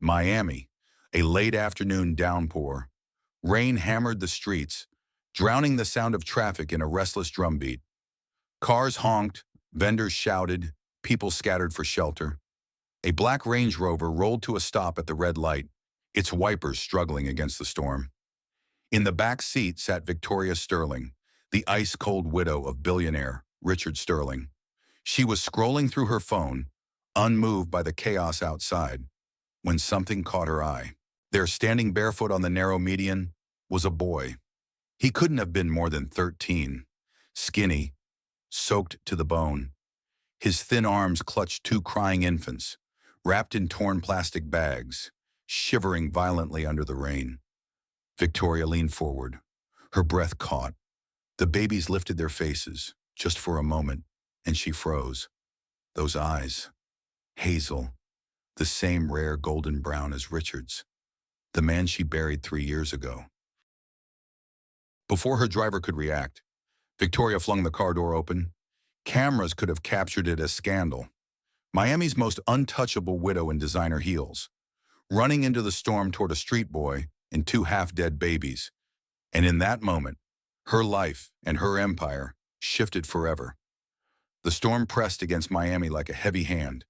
Miami, a late afternoon downpour. Rain hammered the streets, drowning the sound of traffic in a restless drumbeat. Cars honked, vendors shouted, people scattered for shelter. A black Range Rover rolled to a stop at the red light, its wipers struggling against the storm. In the back seat sat Victoria Sterling, the ice-cold widow of billionaire Richard Sterling. She was scrolling through her phone, unmoved by the chaos outside, when something caught her eye. There, standing barefoot on the narrow median, was a boy. He couldn't have been more than 13, skinny, soaked to the bone. His thin arms clutched two crying infants, wrapped in torn plastic bags, shivering violently under the rain. Victoria leaned forward, her breath caught. The babies lifted their faces, just for a moment, and she froze. Those eyes, hazel, the same rare golden brown as Richard's, the man she buried 3 years ago. Before her driver could react, Victoria flung the car door open. Cameras could have captured it as scandal. Miami's most untouchable widow in designer heels, running into the storm toward a street boy and two half-dead babies. And in that moment, her life and her empire shifted forever. The storm pressed against Miami like a heavy hand,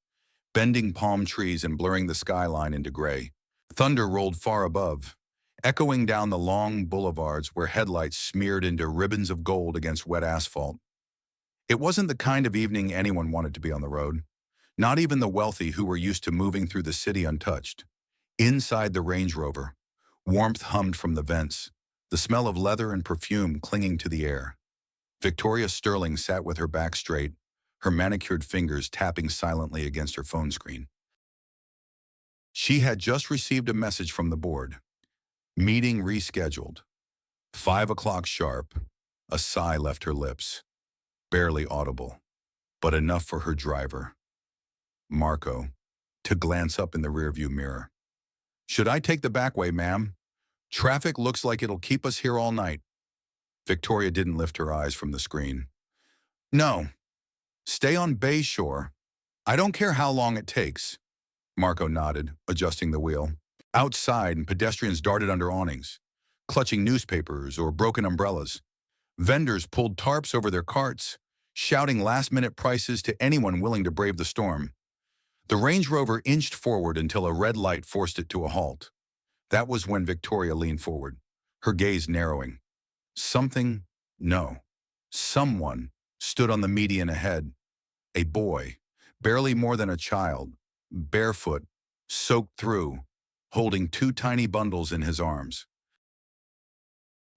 bending palm trees and blurring the skyline into gray. Thunder rolled far above, echoing down the long boulevards where headlights smeared into ribbons of gold against wet asphalt. It wasn't the kind of evening anyone wanted to be on the road, not even the wealthy who were used to moving through the city untouched. Inside the Range Rover, warmth hummed from the vents, the smell of leather and perfume clinging to the air. Victoria Sterling sat with her back straight, her manicured fingers tapping silently against her phone screen. She had just received a message from the board. Meeting rescheduled. 5 o'clock sharp. A sigh left her lips. Barely audible, but enough for her driver, Marco, to glance up in the rearview mirror. "Should I take the back way, ma'am? Traffic looks like it'll keep us here all night." Victoria didn't lift her eyes from the screen. "No. Stay on Bay Shore. I don't care how long it takes." Marco nodded, adjusting the wheel. Outside, pedestrians darted under awnings, clutching newspapers or broken umbrellas. Vendors pulled tarps over their carts, shouting last-minute prices to anyone willing to brave the storm. The Range Rover inched forward until a red light forced it to a halt. That was when Victoria leaned forward, her gaze narrowing. Someone stood on the median ahead. A boy, barely more than a child, barefoot, soaked through, holding two tiny bundles in his arms.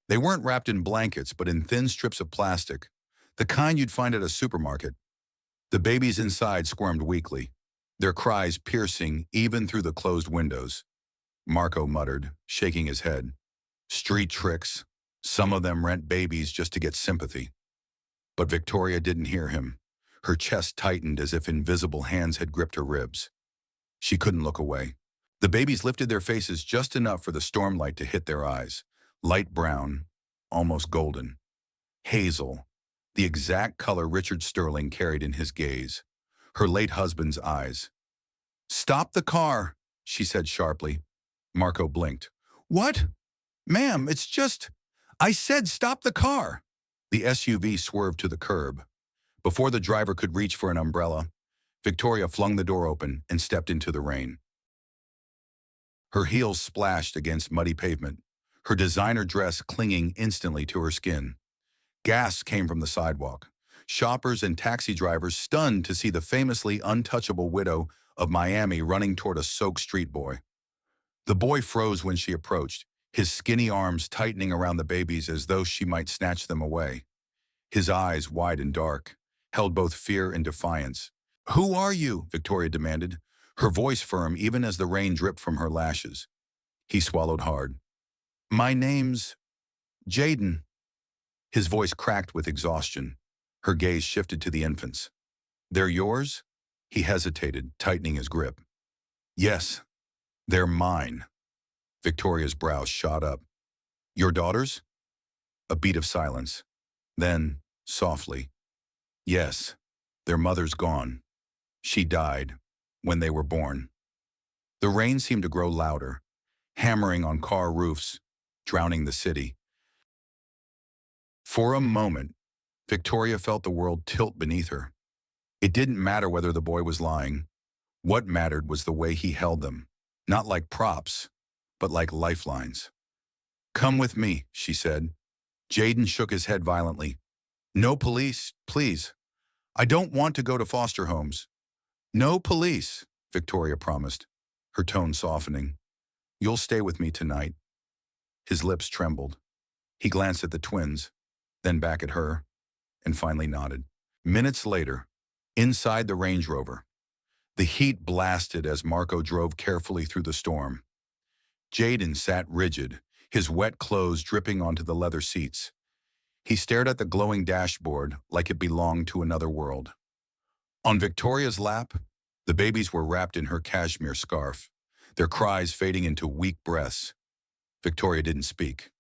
They weren't wrapped in blankets, but in thin strips of plastic, the kind you'd find at a supermarket. The babies inside squirmed weakly, their cries piercing even through the closed windows. Marco muttered, shaking his head. "Street tricks. Some of them rent babies just to get sympathy." But Victoria didn't hear him. Her chest tightened as if invisible hands had gripped her ribs. She couldn't look away. The babies lifted their faces just enough for the stormlight to hit their eyes. Light brown, almost golden. Hazel, the exact color Richard Sterling carried in his gaze. Her late husband's eyes. "Stop the car," she said sharply. Marco blinked. "What? Ma'am, it's just... I said stop the car." The SUV swerved to the curb. Before the driver could reach for an umbrella, Victoria flung the door open and stepped into the rain. Her heels splashed against muddy pavement, her designer dress clinging instantly to her skin. Gasps came from the sidewalk. Shoppers and taxi drivers stunned to see the famously untouchable widow of Miami running toward a soaked street boy. The boy froze when she approached, his skinny arms tightening around the babies as though she might snatch them away. His eyes, wide and dark, held both fear and defiance. "Who are you?" Victoria demanded, her voice firm even as the rain dripped from her lashes. He swallowed hard. "My name's Jaden." His voice cracked with exhaustion. Her gaze shifted to the infants. "They're yours?" He hesitated, tightening his grip. "Yes, they're mine." Victoria's brows shot up. "Your daughters?" A beat of silence. Then, softly, "Yes, their mother's gone. She died when they were born." The rain seemed to grow louder, hammering on car roofs, drowning the city. For a moment, Victoria felt the world tilt beneath her. It didn't matter whether the boy was lying. What mattered was the way he held them, not like props, but like lifelines. "Come with me," she said. Jaden shook his head violently. "No police, please. I don't want to go to foster homes." "No police," Victoria promised, her tone softening. "You'll stay with me tonight." His lips trembled. He glanced at the twins, then back at her, and finally nodded. Minutes later, inside the Range Rover, the heat blasted as Marco drove carefully through the storm. Jaden sat rigid, his wet clothes dripping onto the leather seats. He stared at the glowing dashboard like it belonged to another world. On Victoria's lap, the babies were wrapped in her cashmere scarf, their cries fading into weak breaths. Victoria didn't speak.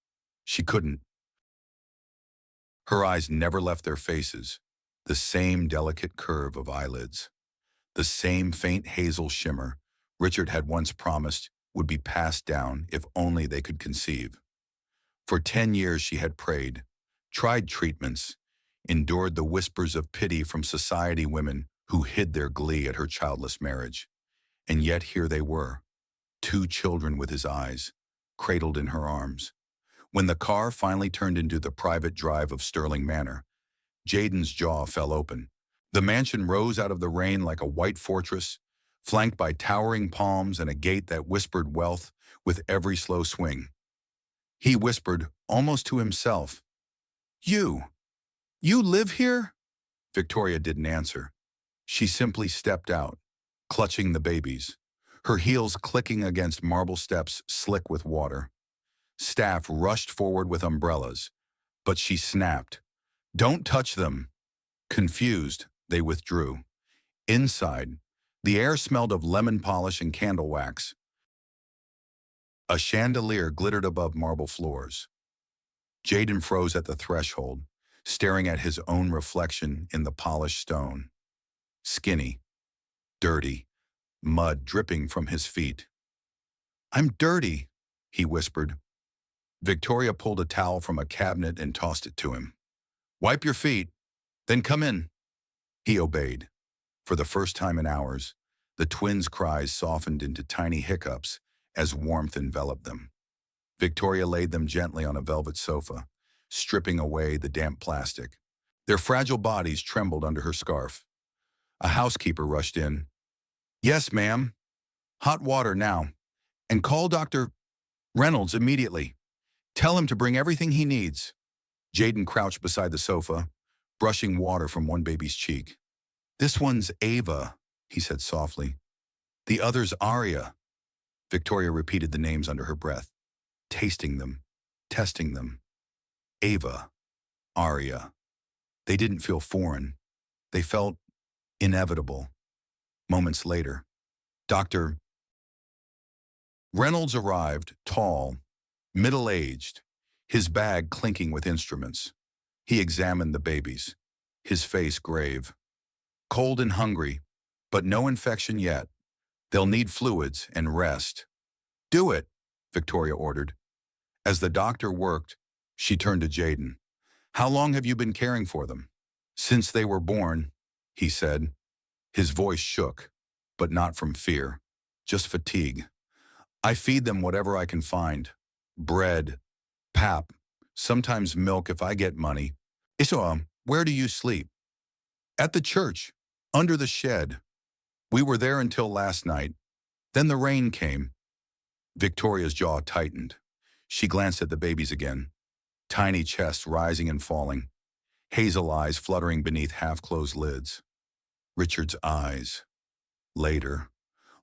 She couldn't. Her eyes never left their faces, the same delicate curve of eyelids, the same faint hazel shimmer Richard had once promised would be passed down if only they could conceive. For 10 years she had prayed, tried treatments, endured the whispers of pity from society women who hid their glee at her childless marriage. And yet here they were, 2 children with his eyes, cradled in her arms. When the car finally turned into the private drive of Sterling Manor, Jaden's jaw fell open. The mansion rose out of the rain like a white fortress, flanked by towering palms and a gate that whispered wealth with every slow swing. He whispered, almost to himself, You live here?" Victoria didn't answer. She simply stepped out, clutching the babies, her heels clicking against marble steps slick with water. Staff rushed forward with umbrellas, but she snapped, "Don't touch them." Confused, they withdrew. Inside, the air smelled of lemon polish and candle wax. A chandelier glittered above marble floors. Jaden froze at the threshold, staring at his own reflection in the polished stone. Skinny, dirty, mud dripping from his feet. "I'm dirty," he whispered. Victoria pulled a towel from a cabinet and tossed it to him. "Wipe your feet, then come in." He obeyed. For the first time in hours, the twins' cries softened into tiny hiccups as warmth enveloped them. Victoria laid them gently on a velvet sofa, stripping away the damp plastic. Their fragile bodies trembled under her scarf. A housekeeper rushed in. "Yes, ma'am. Hot water now. And call Dr. Reynolds immediately. Tell him to bring everything he needs." Jaden crouched beside the sofa, brushing water from one baby's cheek. "This one's Ava," he said softly. "The other's Aria." Victoria repeated the names under her breath, tasting them, testing them. Ava, Aria. They didn't feel foreign. They felt inevitable. Moments later, Dr. Reynolds arrived, tall, middle-aged, his bag clinking with instruments. He examined the babies, his face grave. "Cold and hungry, but no infection yet. They'll need fluids and rest." "Do it," Victoria ordered. As the doctor worked, she turned to Jaden. "How long have you been caring for them?" "Since they were born," he said. His voice shook, but not from fear, just fatigue. "I feed them whatever I can find. Bread, pap, sometimes milk if I get money." "So, where do you sleep?" "At the church, under the shed. We were there until last night. Then the rain came." Victoria's jaw tightened. She glanced at the babies again, tiny chests rising and falling, hazel eyes fluttering beneath half-closed lids. Richard's eyes. Later,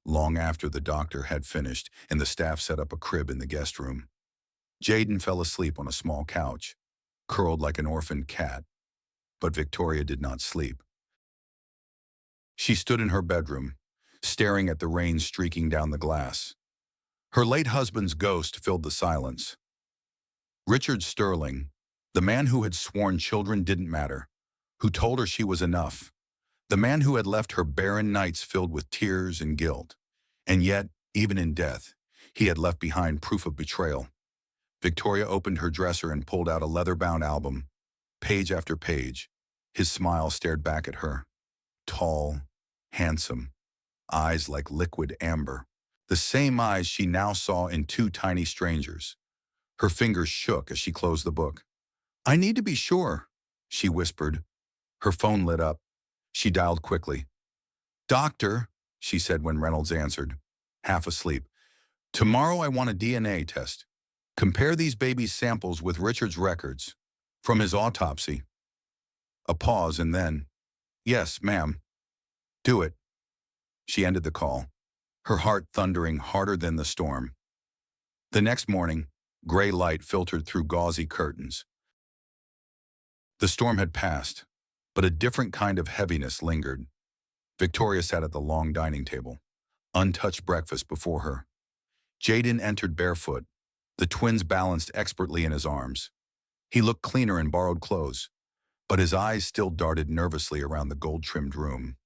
long after the doctor had finished and the staff set up a crib in the guest room, Jaden fell asleep on a small couch, curled like an orphaned cat. But Victoria did not sleep. She stood in her bedroom, staring at the rain streaking down the glass. Her late husband's ghost filled the silence. Richard Sterling, the man who had sworn children didn't matter, who told her she was enough, the man who had left her barren nights filled with tears and guilt. And yet, Even in death, he had left behind proof of betrayal. Victoria opened her dresser and pulled out a leather-bound album. Page after page, his smile stared back at her. Tall, handsome, eyes like liquid amber. The same eyes she now saw in two tiny strangers. Her fingers shook as she closed the book. "I need to be sure," she whispered. Her phone lit up. She dialed quickly. "Doctor," she said when Reynolds answered, half asleep. "Tomorrow I want a DNA test. Compare these babies' samples with Richard's records from his autopsy." A pause and then, "Yes, ma'am. Do it." She ended the call, her heart thundering harder than the storm. The next morning, gray light filtered through gauzy curtains. The storm had passed, but a different kind of heaviness lingered. Victoria sat at the long dining table, untouched breakfast before her. Jaden entered barefoot, the twins balanced expertly in his arms. He looked cleaner in borrowed clothes, but his eyes still darted nervously around the gold-trimmed room.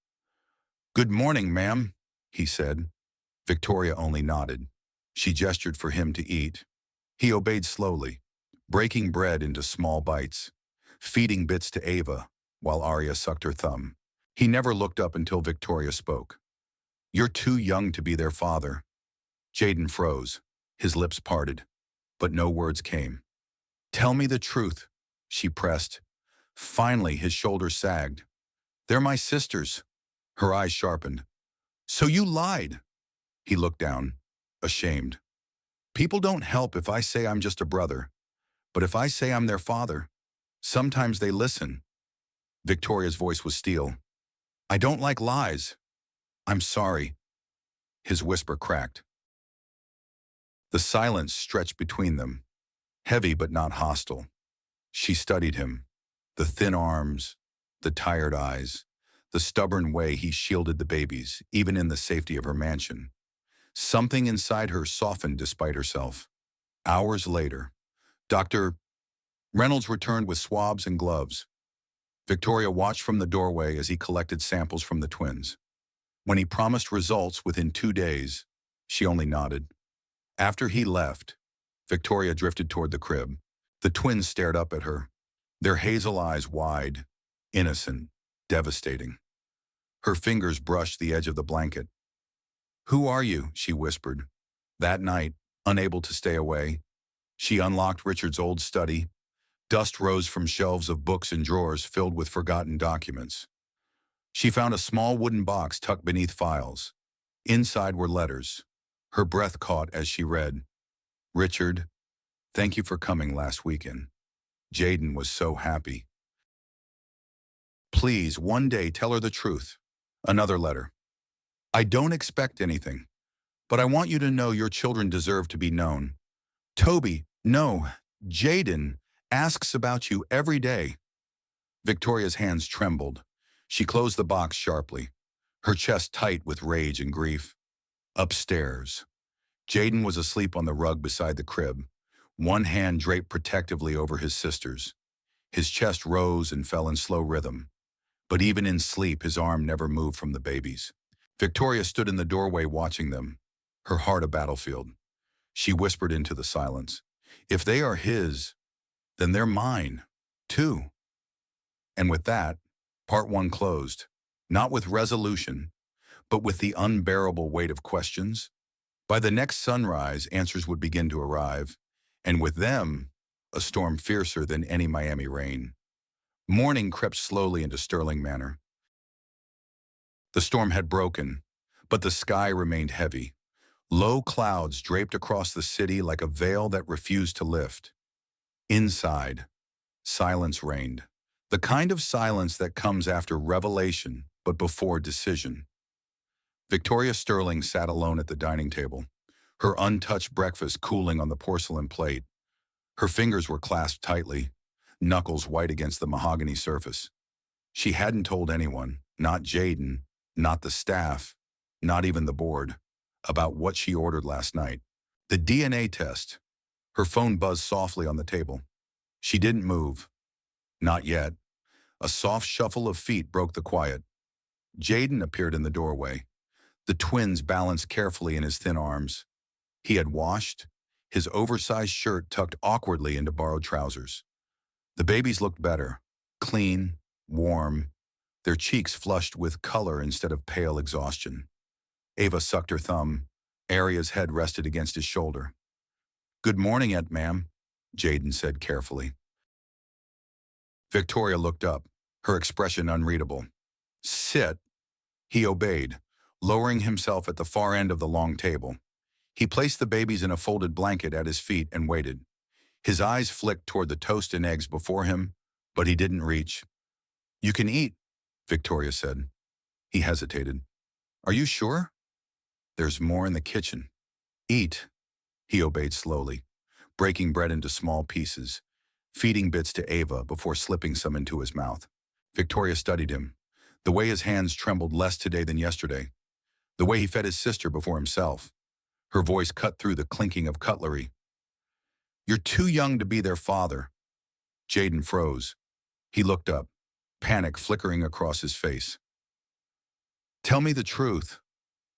"Good morning, ma'am," he said. Victoria only nodded. She gestured for him to eat. He obeyed slowly, breaking bread into small bites, feeding bits to Ava while Arya sucked her thumb. He never looked up until Victoria spoke. "You're too young to be their father." Jaden froze, his lips parted, but no words came. "Tell me the truth," she pressed. Finally, his shoulders sagged. "They're my sisters." Her eyes sharpened. "So you lied." He looked down, ashamed. "People don't help if I say I'm just a brother, but if I say I'm their father, sometimes they listen." Victoria's voice was steel. "I don't like lies." "I'm sorry." His whisper cracked. The silence stretched between them, heavy but not hostile. She studied him, the thin arms, the tired eyes, the stubborn way he shielded the babies, even in the safety of her mansion. Something inside her softened despite herself. Hours later, Dr. Reynolds returned with swabs and gloves. Victoria watched from the doorway as he collected samples from the twins. When he promised results within 2 days, she only nodded. After he left, Victoria drifted toward the crib. The twins stared up at her, their hazel eyes wide, innocent, devastating. Her fingers brushed the edge of the blanket. "Who are you?" she whispered. That night, unable to stay away, she unlocked Richard's old study. Dust rose from shelves of books and drawers filled with forgotten documents. She found a small wooden box tucked beneath files. Inside were letters. Her breath caught as she read, "Richard, thank you for coming last weekend. Jaden was so happy. Please, one day tell her the truth." Another letter. "I don't expect anything, but I want you to know your children deserve to be known. Toby, no, Jaden, asks about you every day." Victoria's hands trembled. She closed the box sharply, her chest tight with rage and grief. Upstairs, Jaden was asleep on the rug beside the crib, one hand draped protectively over his sister's. His chest rose and fell in slow rhythm, but even in sleep his arm never moved from the babies. Victoria stood in the doorway watching them, her heart a battlefield. She whispered into the silence, "If they are his, then they're mine, too." And with that, part one closed, not with resolution, but with the unbearable weight of questions. By the next sunrise, answers would begin to arrive, and with them, a storm fiercer than any Miami rain. Morning crept slowly into Sterling Manor. The storm had broken, but the sky remained heavy. Low clouds draped across the city like a veil that refused to lift. Inside, silence reigned. The kind of silence that comes after revelation, but before decision. Victoria Sterling sat alone at the dining table, her untouched breakfast cooling on the porcelain plate. Her fingers were clasped tightly, knuckles white against the mahogany surface. She hadn't told anyone, not Jaden, not the staff, not even the board, about what she ordered last night. The DNA test. Her phone buzzed softly on the table. She didn't move. Not yet. A soft shuffle of feet broke the quiet. Jaden appeared in the doorway, The twins balanced carefully in his thin arms. He had washed, his oversized shirt tucked awkwardly into borrowed trousers. The babies looked better, clean, warm, their cheeks flushed with color instead of pale exhaustion. Ava sucked her thumb. Aria's head rested against his shoulder. "Good morning, Aunt Ma'am," Jaden said carefully. Victoria looked up, her expression unreadable. "Sit." He obeyed, lowering himself at the far end of the long table. He placed the babies in a folded blanket at his feet and waited. His eyes flicked toward the toast and eggs before him, but he didn't reach. "You can eat," Victoria said. He hesitated. "Are you sure?" "There's more in the kitchen." "Eat." He obeyed slowly, breaking bread into small pieces, feeding bits to Ava before slipping some into his mouth. Victoria studied him, the way his hands trembled less today than yesterday, the way he fed his sister before himself. Her voice cut through the clinking of cutlery. "You're too young to be their father." Jaden froze. He looked up, panic flickering across his face. "Tell me the truth."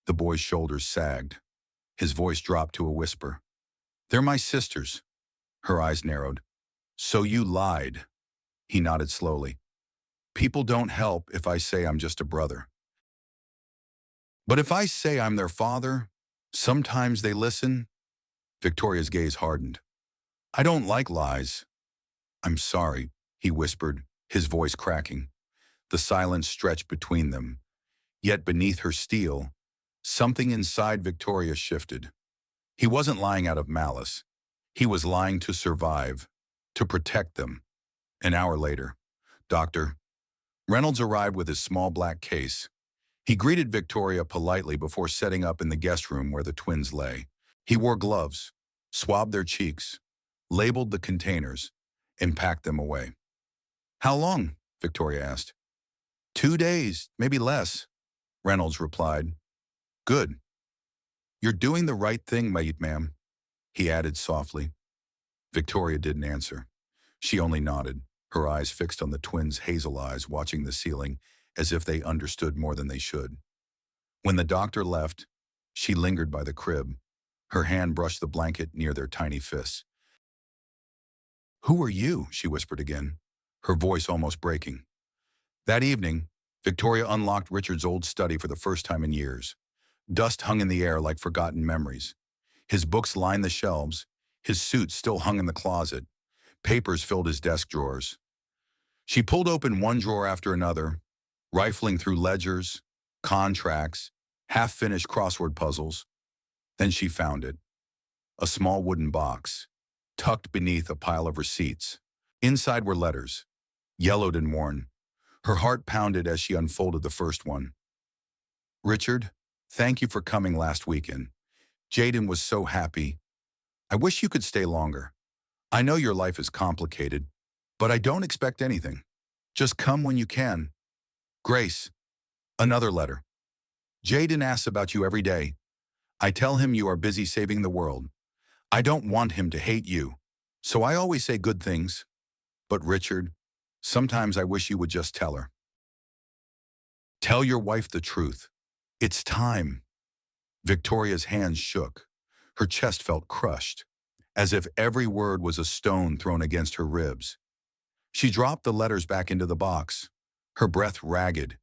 The boy's shoulders sagged. His voice dropped to a whisper. "They're my sisters." Her eyes narrowed. "So you lied." He nodded slowly. "People don't help if I say I'm just a brother. But if I say I'm their father, sometimes they listen." Victoria's gaze hardened. "I don't like lies." "I'm sorry," he whispered, his voice cracking. The silence stretched between them. Yet beneath her steel, something inside Victoria shifted. He wasn't lying out of malice. He was lying to survive, to protect them. An hour later, Dr. Reynolds arrived with his small black case. He greeted Victoria politely before setting up in the guest room where the twins lay. He wore gloves, swabbed their cheeks, labeled the containers, and packed them away. "How long?" Victoria asked. "2 days, maybe less," Reynolds replied. "Good. You're doing the right thing, ma'am," he added softly. Victoria didn't answer. She only nodded, her eyes fixed on the twins' hazel eyes watching the ceiling as if they understood more than they should. When the doctor left, she lingered by the crib. Her hand brushed the blanket near their tiny fists. "Who are you?" she whispered again, her voice almost breaking. That evening, Victoria unlocked Richard's old study for the first time in years. Dust hung in the air like forgotten memories. His books lined the shelves, his suit still hung in the closet. Papers filled his desk drawers. She pulled open one drawer after another, rifling through ledgers, contracts, half-finished crossword puzzles. Then she found it. A small wooden box, tucked beneath a pile of receipts. Inside were letters, yellowed and worn. Her heart pounded as she unfolded the first one. "Richard, thank you for coming last weekend. Jaden was so happy. I wish you could stay longer. I know your life is complicated, but I don't expect anything. Just come when you can. Grace." Another letter. "Jaden asks about you every day. I tell him you are busy saving the world. I don't want him to hate you, so I always say good things. But Richard, sometimes I wish you would just tell her. Tell your wife the truth. It's time." Victoria's hands shook. Her chest felt crushed, as if every word was a stone thrown against her ribs. She dropped the letters back into the box, her breath ragged.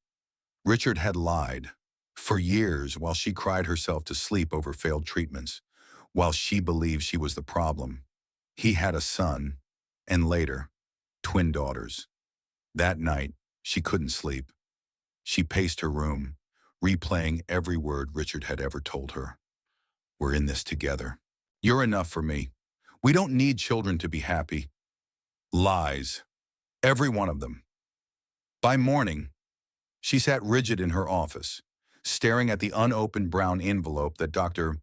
Richard had lied. For years, while she cried herself to sleep over failed treatments, while she believed she was the problem. He had a son, and later, twin daughters. That night, she couldn't sleep. She paced her room, replaying every word Richard had ever told her. "We're in this together. You're enough for me. We don't need children to be happy." Lies. Every one of them. By morning, she sat rigid in her office, staring at the unopened brown envelope that Dr.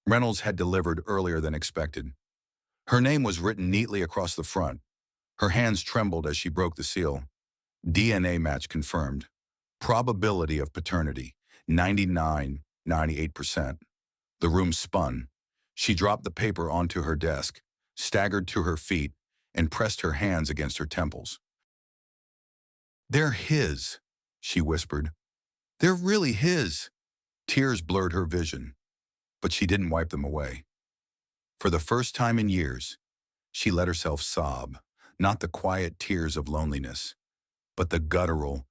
Reynolds had delivered earlier than expected. Her name was written neatly across the front. Her hands trembled as she broke the seal. DNA match confirmed. Probability of paternity, 98%. The room spun. She dropped the paper onto her desk, staggered to her feet, and pressed her hands against her temples. "They're his," she whispered. "They're really his. Tears blurred her vision, but she didn't wipe them away. For the first time in years, she let herself sob, not the quiet tears of loneliness, but the guttural,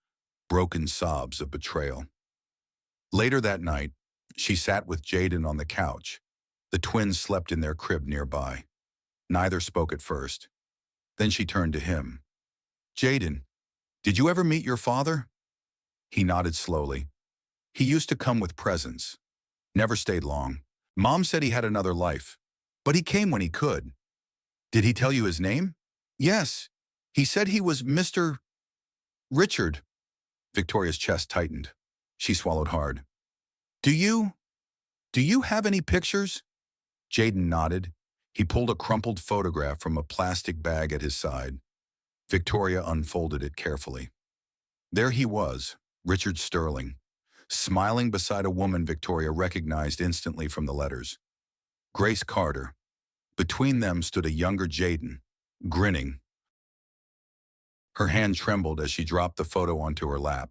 broken sobs of betrayal. Later that night, she sat with Jaden on the couch. The twins slept in their crib nearby. Neither spoke at first. Then she turned to him. Jaden, did you ever meet your father? He nodded slowly. He used to come with presents. Never stayed long. Mom said he had another life, but he came when he could. Did he tell you his name? Yes. He said he was Mr. Richard. Victoria's chest tightened. She swallowed hard. Do you have any pictures? Jaden nodded. He pulled a crumpled photograph from a plastic bag at his side. Victoria unfolded it carefully. There he was, Richard Sterling, smiling beside a woman Victoria recognized instantly from the letters. Grace Carter. Between them stood a younger Jaden, grinning. Her hand trembled as she dropped the photo onto her lap.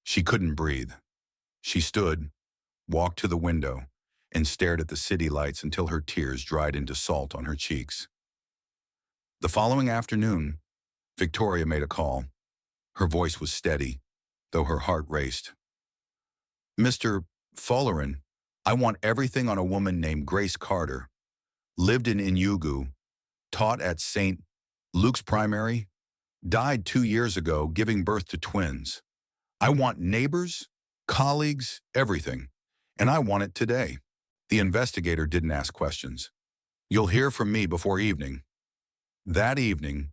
She couldn't breathe. She stood, walked to the window, and stared at the city lights until her tears dried into salt on her cheeks. The following afternoon, Victoria made a call. Her voice was steady, though her heart raced. Mr. Fullerin, I want everything on a woman named Grace Carter. Lived in Inyugu, taught at St. Luke's Primary, died 2 years ago giving birth to twins. I want neighbors, colleagues, everything, and I want it today. The investigator didn't ask questions. You'll hear from me before evening. That evening,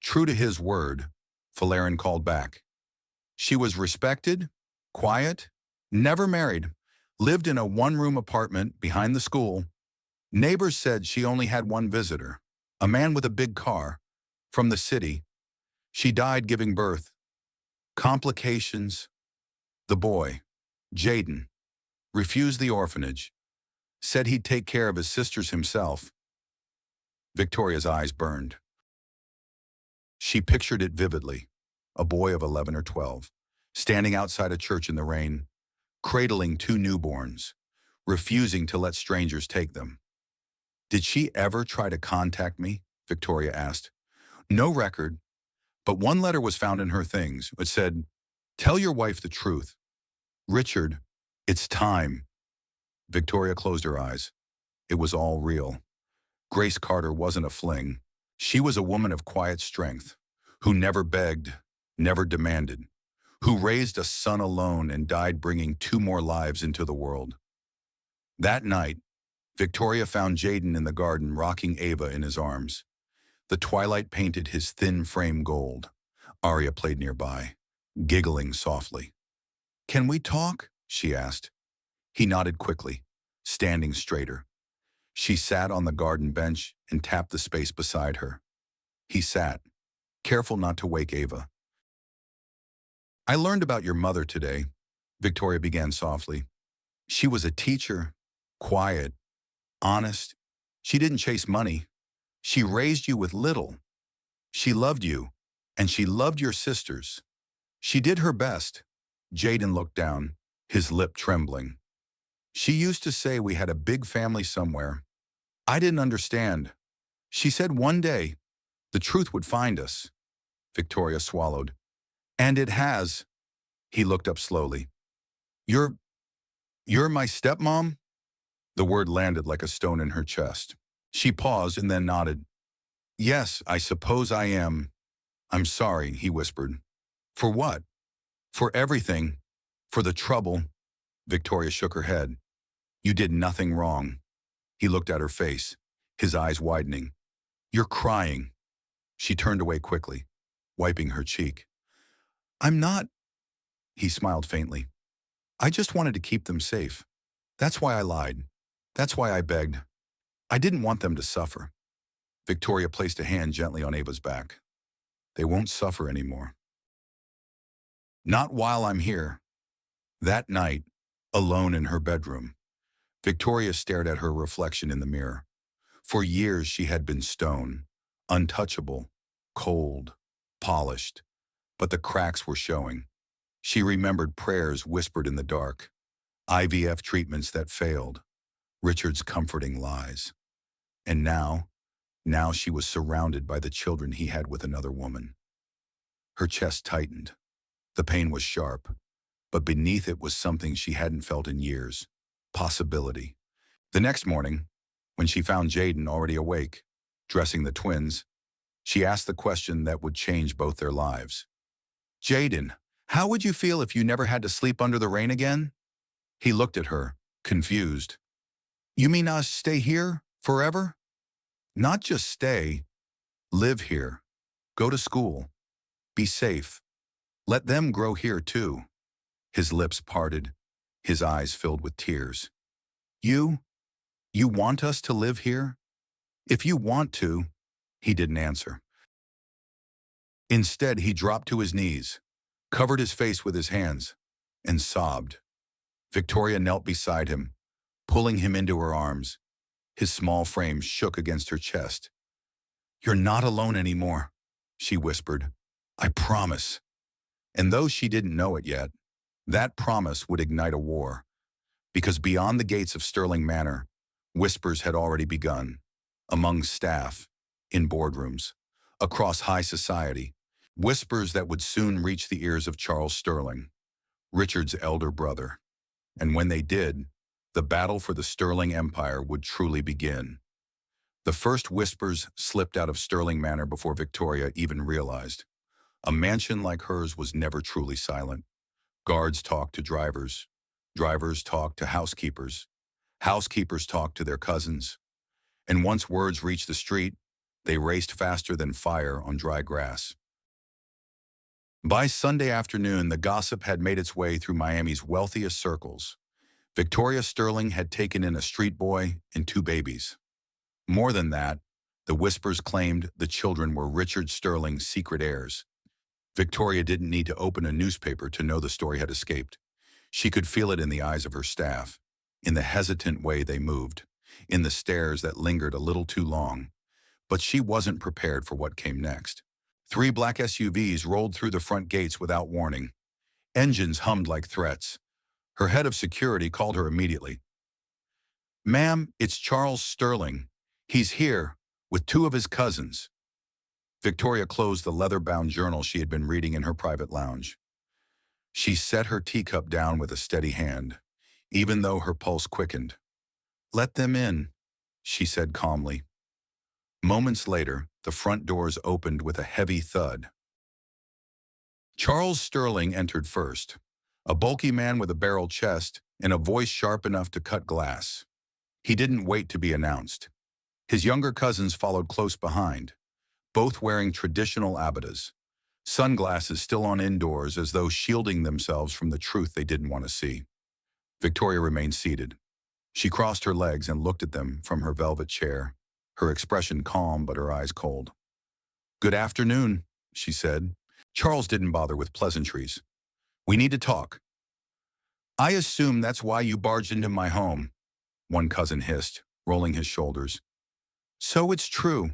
true to his word, Fullerin called back. She was respected, quiet, never married, lived in a one-room apartment behind the school. Neighbors said she only had one visitor, a man with a big car, from the city. She died giving birth. Complications. The boy, Jaden, refused the orphanage, said he'd take care of his sisters himself. Victoria's eyes burned. She pictured it vividly, a boy of 11 or 12, standing outside a church in the rain, cradling 2 newborns, refusing to let strangers take them. Did she ever try to contact me? Victoria asked. No record, but one letter was found in her things. It said, tell your wife the truth. Richard, it's time. Victoria closed her eyes. It was all real. Grace Carter wasn't a fling. She was a woman of quiet strength, who never begged, never demanded, who raised a son alone and died bringing 2 more lives into the world. That night, Victoria found Jaden in the garden rocking Ava in his arms. The twilight painted his thin frame gold. Arya played nearby, giggling softly. Can we talk? She asked. He nodded quickly, standing straighter. She sat on the garden bench and tapped the space beside her. He sat, careful not to wake Ava. I learned about your mother today, Victoria began softly. She was a teacher, quiet, honest. She didn't chase money. She raised you with little. She loved you, and she loved your sisters. She did her best. Jaden looked down, his lip trembling. She used to say we had a big family somewhere. I didn't understand. She said one day, the truth would find us. Victoria swallowed. And it has. He looked up slowly. You're my stepmom? The word landed like a stone in her chest. She paused and then nodded. Yes, I suppose I am. I'm sorry, he whispered. For what? For everything. For the trouble. Victoria shook her head. You did nothing wrong. He looked at her face, his eyes widening. You're crying. She turned away quickly, wiping her cheek. I'm not. He smiled faintly. I just wanted to keep them safe. That's why I lied. That's why I begged. I didn't want them to suffer. Victoria placed a hand gently on Ava's back. They won't suffer anymore. Not while I'm here. That night, alone in her bedroom, Victoria stared at her reflection in the mirror. For years she had been stone, untouchable, cold, polished, but the cracks were showing. She remembered prayers whispered in the dark, IVF treatments that failed, Richard's comforting lies. And now she was surrounded by the children he had with another woman. Her chest tightened. The pain was sharp, but beneath it was something she hadn't felt in years. Possibility. The next morning, when she found Jaden already awake, dressing the twins, she asked the question that would change both their lives. Jaden, how would you feel if you never had to sleep under the rain again? He looked at her, confused. You mean us stay here forever? Not just stay, live here, go to school, be safe. Let them grow here too. His lips parted, his eyes filled with tears. You? You want us to live here? If you want to, he didn't answer. Instead, he dropped to his knees, covered his face with his hands, and sobbed. Victoria knelt beside him, pulling him into her arms. His small frame shook against her chest. You're not alone anymore, she whispered. I promise. And though she didn't know it yet, that promise would ignite a war, because beyond the gates of Sterling Manor, whispers had already begun, among staff, in boardrooms, across high society, whispers that would soon reach the ears of Charles Sterling, Richard's elder brother. And when they did, the battle for the Sterling Empire would truly begin. The first whispers slipped out of Sterling Manor before Victoria even realized. A mansion like hers was never truly silent. Guards talked to drivers. Drivers talked to housekeepers. Housekeepers talked to their cousins. And once words reached the street, they raced faster than fire on dry grass. By Sunday afternoon, the gossip had made its way through Miami's wealthiest circles. Victoria Sterling had taken in a street boy and 2 babies. More than that, the whispers claimed the children were Richard Sterling's secret heirs. Victoria didn't need to open a newspaper to know the story had escaped. She could feel it in the eyes of her staff, in the hesitant way they moved, in the stares that lingered a little too long. But she wasn't prepared for what came next. 3 black SUVs rolled through the front gates without warning. Engines hummed like threats. Her head of security called her immediately. Ma'am, it's Charles Sterling. He's here, with 2 of his cousins. Victoria closed the leather-bound journal she had been reading in her private lounge. She set her teacup down with a steady hand, even though her pulse quickened. Let them in, she said calmly. Moments later, the front doors opened with a heavy thud. Charles Sterling entered first, a bulky man with a barrel chest and a voice sharp enough to cut glass. He didn't wait to be announced. His younger cousins followed close behind, both wearing traditional abatas, sunglasses still on indoors as though shielding themselves from the truth they didn't want to see. Victoria remained seated. She crossed her legs and looked at them from her velvet chair, her expression calm but her eyes cold. Good afternoon, she said. Charles didn't bother with pleasantries. We need to talk. I assume that's why you barged into my home, one cousin hissed, rolling his shoulders. So it's true.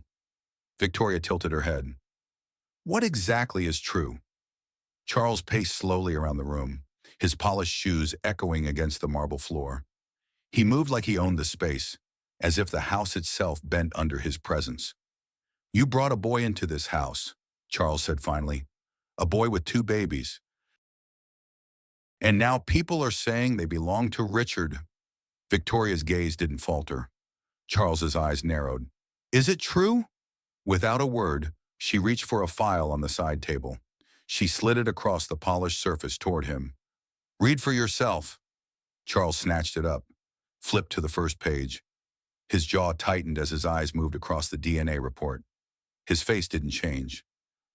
Victoria tilted her head. What exactly is true? Charles paced slowly around the room, his polished shoes echoing against the marble floor. He moved like he owned the space, as if the house itself bent under his presence. You brought a boy into this house, Charles said finally. A boy with 2 babies. And now people are saying they belong to Richard. Victoria's gaze didn't falter. Charles's eyes narrowed. Is it true? Without a word, she reached for a file on the side table. She slid it across the polished surface toward him. Read for yourself. Charles snatched it up, flipped to the first page. His jaw tightened as his eyes moved across the DNA report. His face didn't change,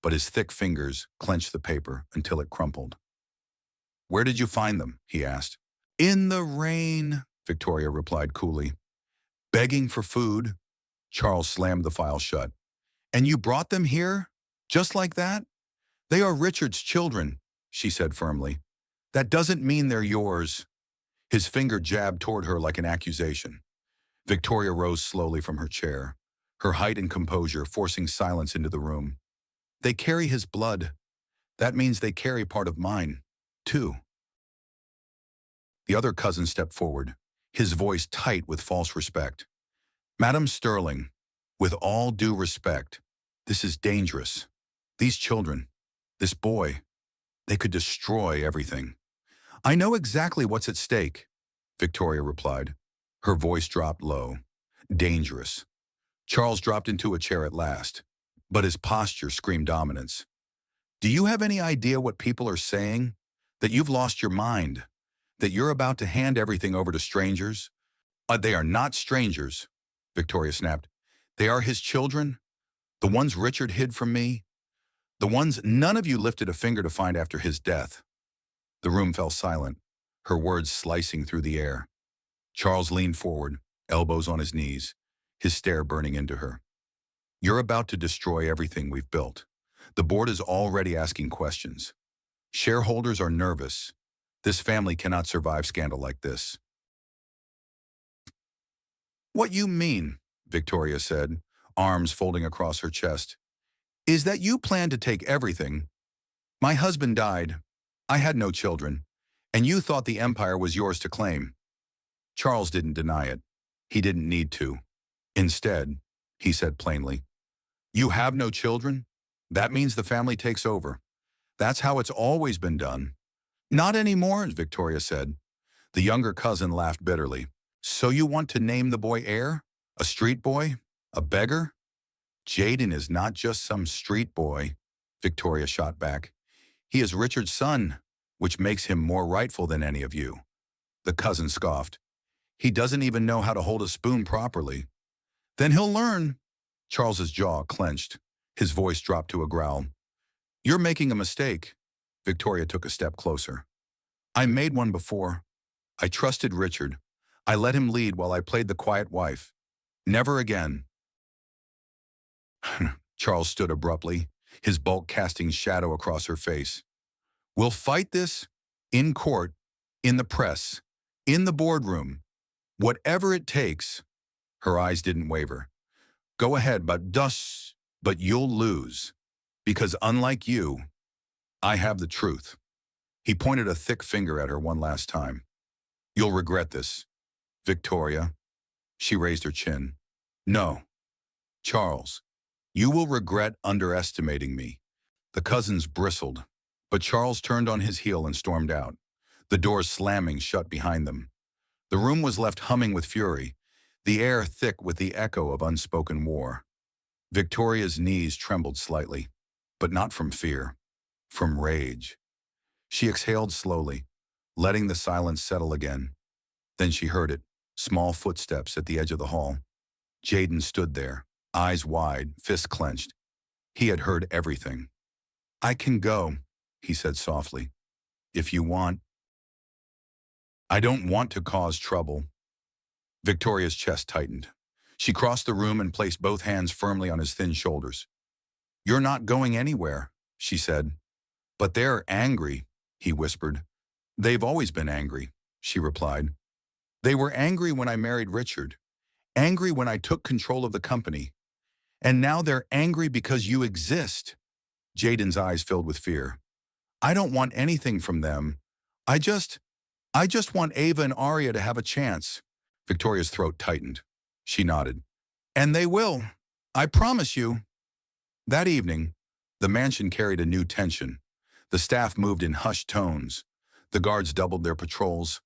but his thick fingers clenched the paper until it crumpled. Where did you find them? He asked. In the rain, Victoria replied coolly. Begging for food. Charles slammed the file shut. And you brought them here? Just like that? They are Richard's children, she said firmly. That doesn't mean they're yours. His finger jabbed toward her like an accusation. Victoria rose slowly from her chair, her height and composure forcing silence into the room. They carry his blood. That means they carry part of mine, too. The other cousin stepped forward, his voice tight with false respect. Madam Sterling, with all due respect, this is dangerous. These children, this boy, they could destroy everything. I know exactly what's at stake, Victoria replied. Her voice dropped low. Dangerous. Charles dropped into a chair at last, but his posture screamed dominance. Do you have any idea what people are saying? That you've lost your mind? That you're about to hand everything over to strangers? They are not strangers, Victoria snapped. They are his children, the ones Richard hid from me, the ones none of you lifted a finger to find after his death. The room fell silent, her words slicing through the air. Charles leaned forward, elbows on his knees, his stare burning into her. You're about to destroy everything we've built. The board is already asking questions. Shareholders are nervous. This family cannot survive scandal like this. What you mean, Victoria said, arms folding across her chest, is that you plan to take everything. My husband died. I had no children. And you thought the empire was yours to claim. Charles didn't deny it. He didn't need to. Instead, he said plainly, you have no children? That means the family takes over. That's how it's always been done. Not anymore, Victoria said. The younger cousin laughed bitterly. So you want to name the boy heir? A street boy? A beggar? Jaden is not just some street boy, Victoria shot back. He is Richard's son, which makes him more rightful than any of you. The cousin scoffed. He doesn't even know how to hold a spoon properly. Then he'll learn. Charles's jaw clenched. His voice dropped to a growl. You're making a mistake. Victoria took a step closer. I made one before. I trusted Richard. I let him lead while I played the quiet wife. Never again. Charles stood abruptly, his bulk casting shadow across her face. We'll fight this in court, in the press, in the boardroom. Whatever it takes. Her eyes didn't waver. Go ahead, but you'll lose. Because unlike you, I have the truth. He pointed a thick finger at her one last time. You'll regret this, Victoria. She raised her chin. No, Charles, you will regret underestimating me. The cousins bristled, but Charles turned on his heel and stormed out, the doors slamming shut behind them. The room was left humming with fury, the air thick with the echo of unspoken war. Victoria's knees trembled slightly, but not from fear, from rage. She exhaled slowly, letting the silence settle again. Then she heard it, small footsteps at the edge of the hall. Jaden stood there, eyes wide, fists clenched. He had heard everything. I can go, he said softly, if you want. I don't want to cause trouble. Victoria's chest tightened. She crossed the room and placed both hands firmly on his thin shoulders. You're not going anywhere, she said. But they're angry, he whispered. They've always been angry, she replied. They were angry when I married Richard, angry when I took control of the company. And now they're angry because you exist. Jaden's eyes filled with fear. I don't want anything from them. I just want Ava and Arya to have a chance. Victoria's throat tightened. She nodded. And they will. I promise you. That evening, the mansion carried a new tension. The staff moved in hushed tones. The guards doubled their patrols.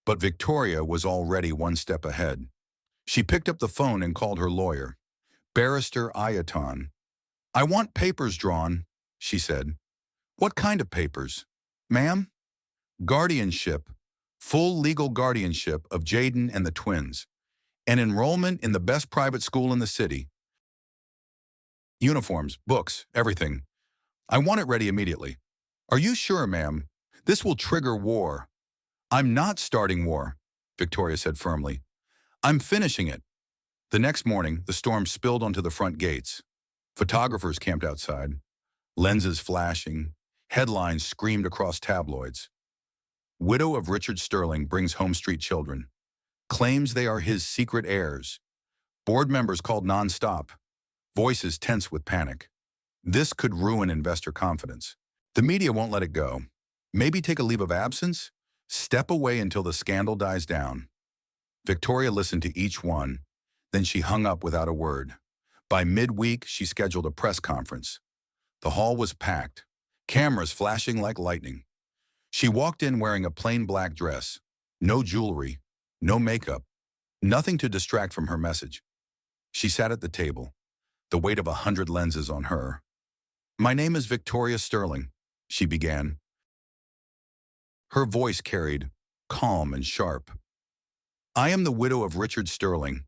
But Victoria was already one step ahead. She picked up the phone and called her lawyer, Barrister Ayaton. I want papers drawn, she said. What kind of papers? Ma'am? Guardianship. Full legal guardianship of Jaden and the twins. An enrollment in the best private school in the city. Uniforms, books, everything. I want it ready immediately. Are you sure, ma'am? This will trigger war. I'm not starting war, Victoria said firmly. I'm finishing it. The next morning, the storm spilled onto the front gates. Photographers camped outside, lenses flashing, headlines screamed across tabloids. Widow of Richard Sterling brings home street children. Claims they are his secret heirs. Board members called nonstop. Voices tense with panic. This could ruin investor confidence. The media won't let it go. Maybe take a leave of absence? Step away until the scandal dies down. Victoria listened to each one, then she hung up without a word. By midweek, she scheduled a press conference. The hall was packed, cameras flashing like lightning. She walked in wearing a plain black dress, no jewelry, no makeup, nothing to distract from her message. She sat at the table, the weight of 100 lenses on her. "My name is Victoria Sterling," she began. Her voice carried, calm and sharp. "I am the widow of Richard Sterling,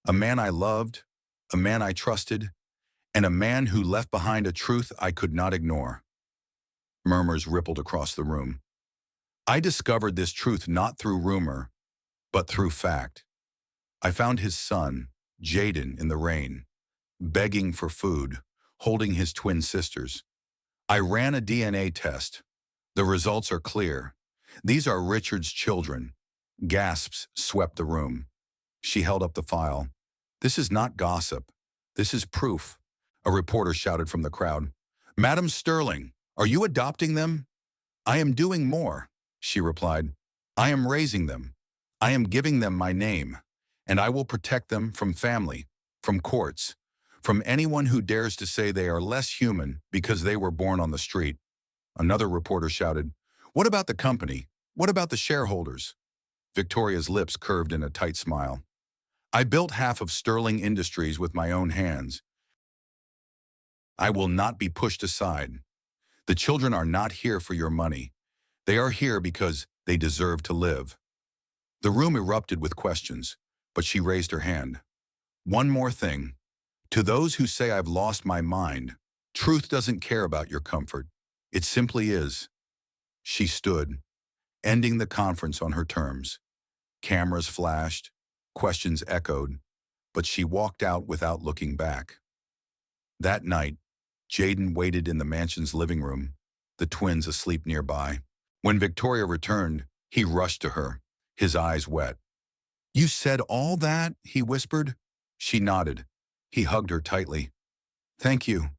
a man I loved, a man I trusted, and a man who left behind a truth I could not ignore." Murmurs rippled across the room. "I discovered this truth not through rumor, but through fact. I found his son, Jaden, in the rain, begging for food, holding his twin sisters. I ran a DNA test. The results are clear. These are Richard's children." Gasps swept the room. She held up the file. "This is not gossip. This is proof." A reporter shouted from the crowd. "Madam Sterling, are you adopting them?" "I am doing more," she replied. "I am raising them. I am giving them my name, and I will protect them from family, from courts, from anyone who dares to say they are less human because they were born on the street." Another reporter shouted, "What about the company? What about the shareholders?" Victoria's lips curved in a tight smile. "I built half of Sterling Industries with my own hands. I will not be pushed aside. The children are not here for your money. They are here because they deserve to live." The room erupted with questions, but she raised her hand. "One more thing. To those who say I've lost my mind, truth doesn't care about your comfort. It simply is." She stood, ending the conference on her terms. Cameras flashed, questions echoed, but she walked out without looking back. That night, Jaden waited in the mansion's living room, the twins asleep nearby. When Victoria returned, he rushed to her, his eyes wet. "You said all that?" he whispered. She nodded. He hugged her tightly. "Thank you."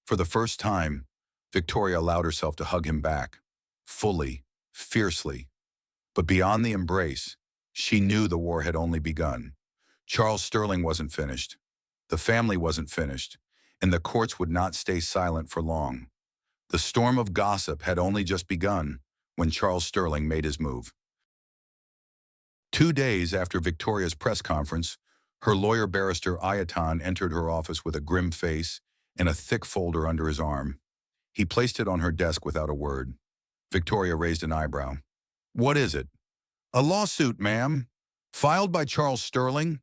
For the first time, Victoria allowed herself to hug him back, fully, fiercely. But beyond the embrace, she knew the war had only begun. Charles Sterling wasn't finished. The family wasn't finished, and the courts would not stay silent for long. The storm of gossip had only just begun when Charles Sterling made his move. 2 days after Victoria's press conference, her lawyer barrister Ayatan entered her office with a grim face and a thick folder under his arm. He placed it on her desk without a word. Victoria raised an eyebrow. "What is it?" "A lawsuit, ma'am, filed by Charles Sterling.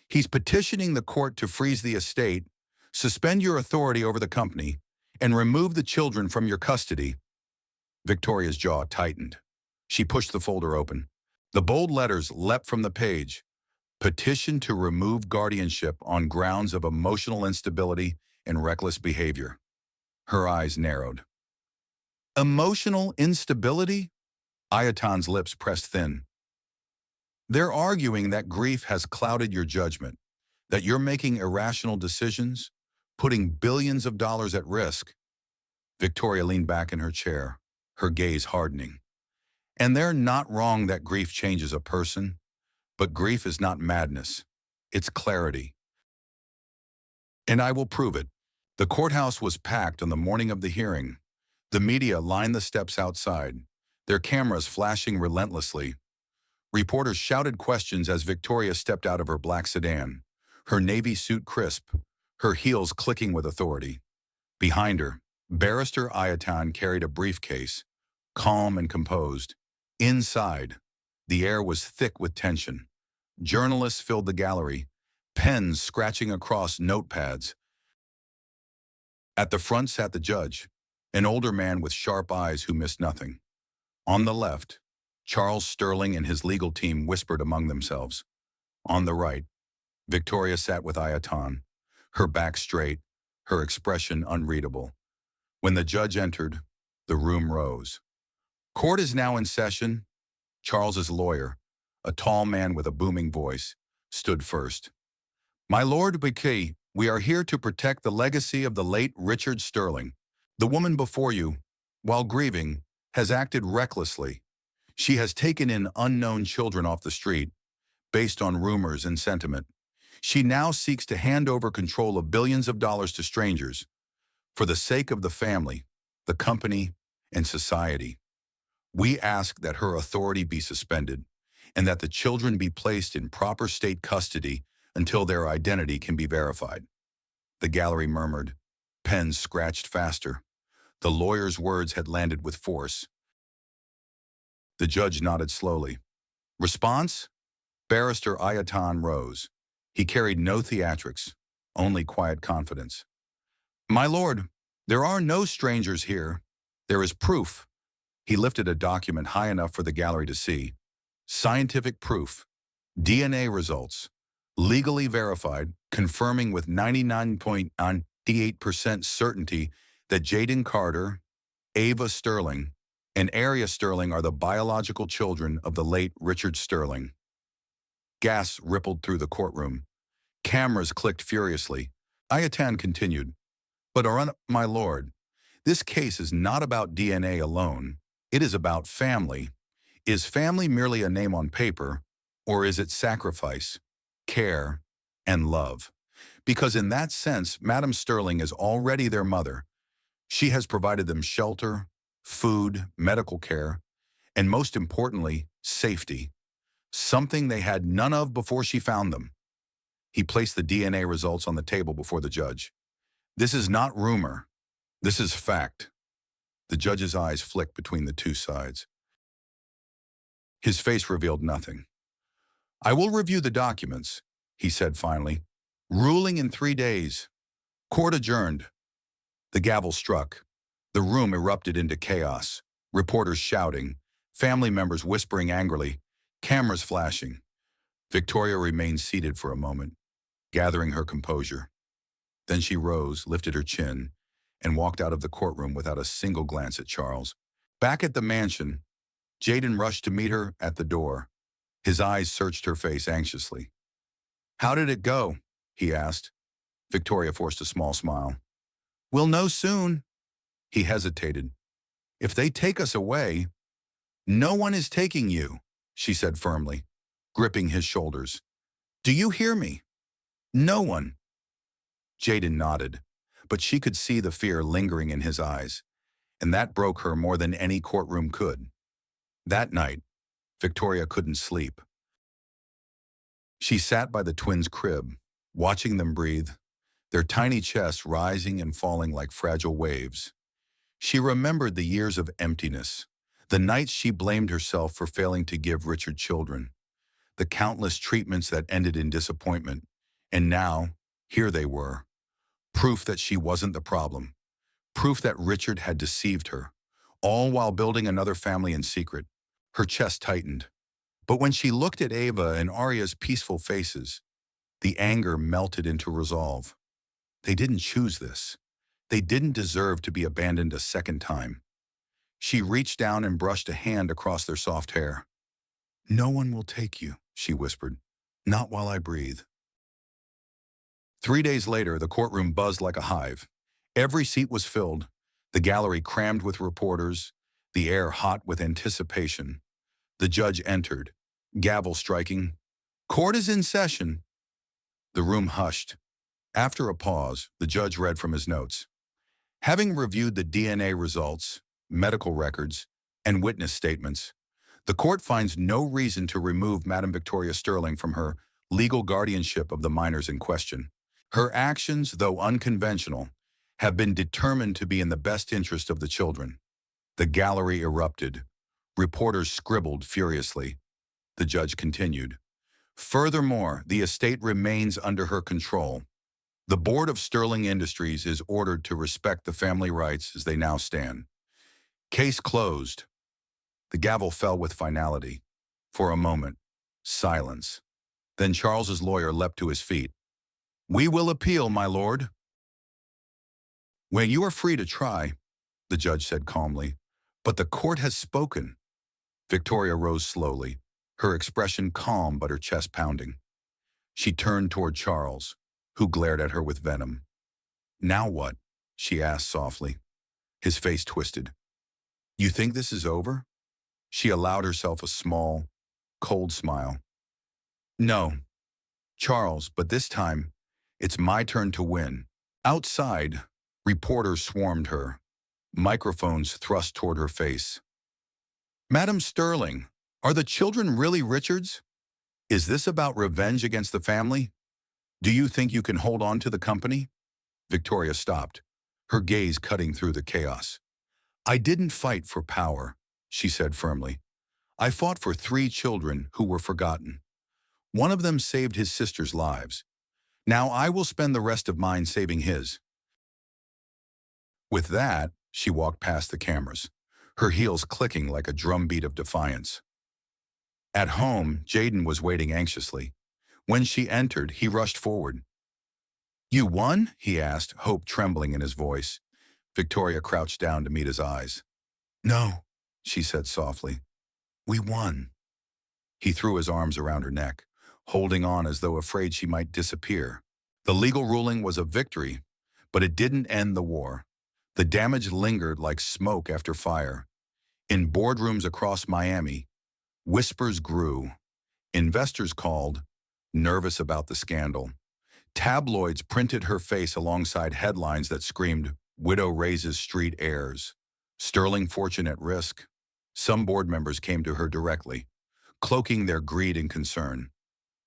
He's petitioning the court to freeze the estate, suspend your authority over the company, and remove the children from your custody." Victoria's jaw tightened. She pushed the folder open. The bold letters leapt from the page. "Petition to remove guardianship on grounds of emotional instability and reckless behavior." Her eyes narrowed. "Emotional instability?" Ayatan's lips pressed thin. "They're arguing that grief has clouded your judgment, that you're making irrational decisions, putting billions of dollars at risk." Victoria leaned back in her chair, her gaze hardening. "And they're not wrong that grief changes a person, but grief is not madness. It's clarity. And I will prove it." The courthouse was packed on the morning of the hearing. The media lined the steps outside, their cameras flashing relentlessly. Reporters shouted questions as Victoria stepped out of her black sedan, her navy suit crisp, her heels clicking with authority. Behind her, Barrister Ayatan carried a briefcase, calm and composed. Inside, the air was thick with tension. Journalists filled the gallery, pens scratching across notepads. At the front sat the judge, an older man with sharp eyes who missed nothing. On the left, Charles Sterling and his legal team whispered among themselves. On the right, Victoria sat with Ayatan, her back straight, her expression unreadable. When the judge entered, the room rose. "Court is now in session." Charles's lawyer, a tall man with a booming voice, stood first. "My Lord Vicky, we are here to protect the legacy of the late Richard Sterling. The woman before you, while grieving, has acted recklessly. She has taken in unknown children off the street based on rumors and sentiment. She now seeks to hand over control of billions of dollars to strangers for the sake of the family, the company, and society. We ask that her authority be suspended and that the children be placed in proper state custody until their identity can be verified. The gallery murmured. Pens scratched faster. The lawyer's words had landed with force. The judge nodded slowly. Response? Barrister Ayatan rose. He carried no theatrics, only quiet confidence. My lord, there are no strangers here. There is proof. He lifted a document high enough for the gallery to see. Scientific proof. DNA results. Legally verified, confirming with 99.98% certainty that Jaden Carter, Ava Sterling, and Aria Sterling are the biological children of the late Richard Sterling. Gas rippled through the courtroom. Cameras clicked furiously. Ayatan continued, But my lord, this case is not about DNA alone. It is about family. Is family merely a name on paper, or is it sacrifice, care, and love? Because in that sense, Madam Sterling is already their mother. She has provided them shelter, food, medical care, and most importantly, safety, something they had none of before she found them. He placed the DNA results on the table before the judge. This is not rumor. This is fact. The judge's eyes flicked between the two sides. His face revealed nothing. I will review the documents, he said finally. Ruling in 3 days. Court adjourned. The gavel struck. The room erupted into chaos. Reporters shouting, family members whispering angrily, cameras flashing. Victoria remained seated for a moment, gathering her composure. Then she rose, lifted her chin, and walked out of the courtroom without a single glance at Charles. Back at the mansion, Jaden rushed to meet her at the door. His eyes searched her face anxiously. How did it go? He asked. Victoria forced a small smile. We'll know soon. He hesitated. If they take us away, no one is taking you, she said firmly, gripping his shoulders. Do you hear me? No one. Jaden nodded, but she could see the fear lingering in his eyes, and that broke her more than any courtroom could. That night, Victoria couldn't sleep. She sat by the twins' crib, watching them breathe, their tiny chests rising and falling like fragile waves. She remembered the years of emptiness, the nights she blamed herself for failing to give Richard children, the countless treatments that ended in disappointment, and now, here they were, proof that she wasn't the problem, proof that Richard had deceived her, all while building another family in secret. Her chest tightened. But when she looked at Ava and Arya's peaceful faces, the anger melted into resolve. They didn't choose this. They didn't deserve to be abandoned a second time. She reached down and brushed a hand across their soft hair. No one will take you, she whispered. Not while I breathe. 3 days later, the courtroom buzzed like a hive. Every seat was filled, the gallery crammed with reporters, the air hot with anticipation. The judge entered, gavel striking. Court is in session. The room hushed. After a pause, the judge read from his notes. Having reviewed the DNA results, medical records, and witness statements, the court finds no reason to remove Madam Victoria Sterling from her legal guardianship of the minors in question. Her actions, though unconventional, have been determined to be in the best interest of the children. The gallery erupted. Reporters scribbled furiously. The judge continued. Furthermore, the estate remains under her control. The board of Sterling Industries is ordered to respect the family rights as they now stand. Case closed. The gavel fell with finality. For a moment, silence. Then Charles's lawyer leapt to his feet. We will appeal, my lord. Well, you are free to try, the judge said calmly, but the court has spoken. Victoria rose slowly, her expression calm but her chest pounding. She turned toward Charles, who glared at her with venom. Now what? She asked softly. His face twisted. You think this is over? She allowed herself a small, cold smile. No, Charles, but this time, it's my turn to win. Outside, reporters swarmed her, microphones thrust toward her face. Madam Sterling, are the children really Richard's? Is this about revenge against the family? Do you think you can hold on to the company? Victoria stopped, her gaze cutting through the chaos. I didn't fight for power, she said firmly. I fought for 3 children who were forgotten. One of them saved his sister's lives. Now I will spend the rest of mine saving his. With that, she walked past the cameras, her heels clicking like a drumbeat of defiance. At home, Jaden was waiting anxiously. When she entered, he rushed forward. You won? He asked, hope trembling in his voice. Victoria crouched down to meet his eyes. No, she said softly. We won. He threw his arms around her neck, holding on as though afraid she might disappear. The legal ruling was a victory, but it didn't end the war. The damage lingered like smoke after fire. In boardrooms across Miami, whispers grew. Investors called, nervous about the scandal. Tabloids printed her face alongside headlines that screamed, "Widow raises street heirs. Sterling fortune at risk." Some board members came to her directly, cloaking their greed and concern.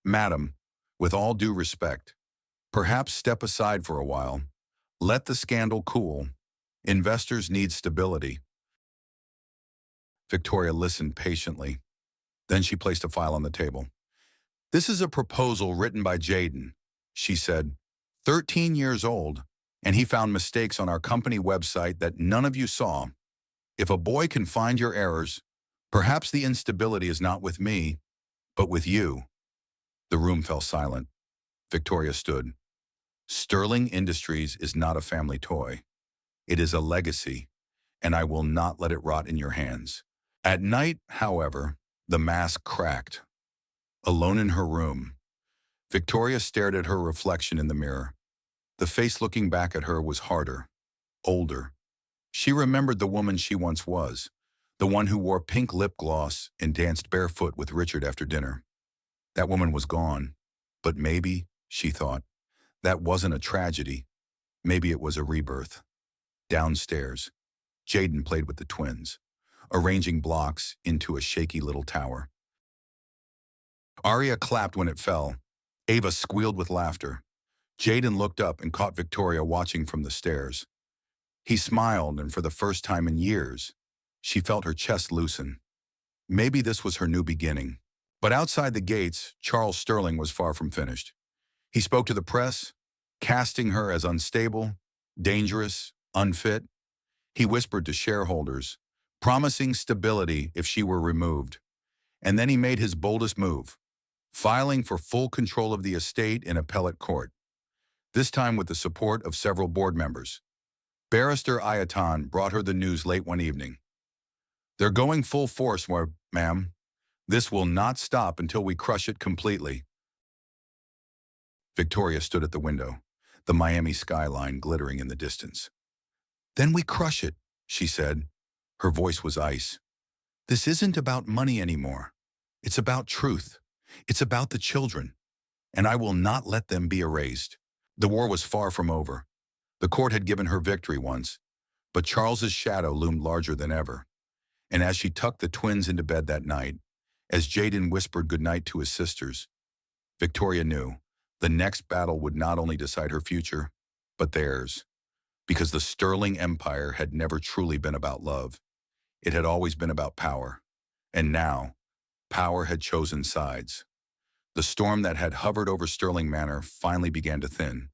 Madam, with all due respect, perhaps step aside for a while. Let the scandal cool. Investors need stability. Victoria listened patiently. Then she placed a file on the table. This is a proposal written by Jaden, she said, 13 years old, and he found mistakes on our company website that none of you saw. If a boy can find your errors, perhaps the instability is not with me, but with you. The room fell silent. Victoria stood. Sterling Industries is not a family toy. It is a legacy, and I will not let it rot in your hands. At night, however, the mask cracked. Alone in her room, Victoria stared at her reflection in the mirror. The face looking back at her was harder, older. She remembered the woman she once was, the one who wore pink lip gloss and danced barefoot with Richard after dinner. That woman was gone, but maybe, she thought, that wasn't a tragedy. Maybe it was a rebirth. Downstairs, Jaden played with the twins, arranging blocks into a shaky little tower. Arya clapped when it fell. Ava squealed with laughter. Jaden looked up and caught Victoria watching from the stairs. He smiled, and for the first time in years, she felt her chest loosen. Maybe this was her new beginning. But outside the gates, Charles Sterling was far from finished. He spoke to the press, casting her as unstable, dangerous, unfit. He whispered to shareholders, promising stability if she were removed. And then he made his boldest move, filing for full control of the estate in appellate court, this time with the support of several board members. Barrister Ayatan brought her the news late one evening. They're going full force, ma'am. This will not stop until we crush it completely. Victoria stood at the window, the Miami skyline glittering in the distance. Then we crush it, she said. Her voice was ice. This isn't about money anymore. It's about truth. It's about the children. And I will not let them be erased. The war was far from over. The court had given her victory once, but Charles's shadow loomed larger than ever. And as she tucked the twins into bed that night, as Jaden whispered goodnight to his sisters, Victoria knew the next battle would not only decide her future, but theirs. Because the Sterling Empire had never truly been about love. It had always been about power. And now, power had chosen sides. The storm that had hovered over Sterling Manor finally began to thin.